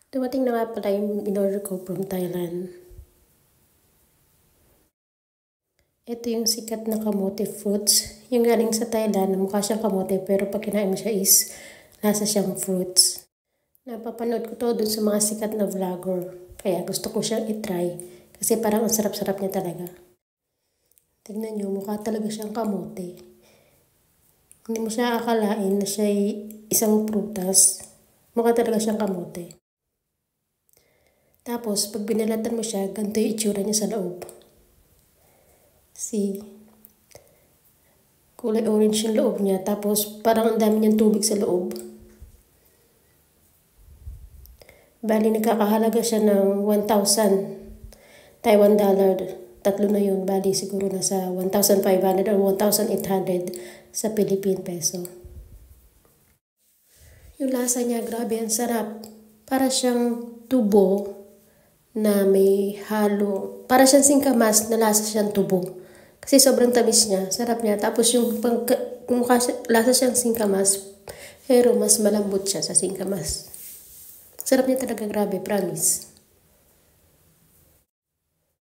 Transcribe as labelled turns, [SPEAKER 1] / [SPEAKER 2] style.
[SPEAKER 1] Dumating na nga pala yung in-order ko from Thailand. Ito yung sikat na kamote fruits. Yung galing sa Thailand, mukha siyang kamote pero pag kinain mo siya is lasa siyang fruits. Napapanood ko to dun sa mga sikat na vlogger. Kaya gusto ko siyang itry. Kasi parang ang sarap-sarap niya talaga. Tignan nyo, mukha talaga siyang kamote. Hindi mo siya akalain na siya isang prutas. Mukha talaga siyang kamote. Tapos, pag binalatan mo siya, ganito yung itsura niya sa loob. See? Kulay orange yung loob niya. Tapos, parang ang dami niyang tubig sa loob. Bali, nagkakahalaga siya ng 1,000 Taiwan dollar. Tatlo na yun. Bali, siguro nasa 1,500 or 1,800 sa Philippine peso. Yung lasa niya, grabe, ang sarap. Para siyang tubo na may halo. Para siyang singkamas na lasa siyang tubo. Kasi sobrang tamis niya. Sarap niya. Tapos yung lasa siyang singkamas, pero mas malambot siya sa singkamas. Sarap niya talaga, grabe, promise.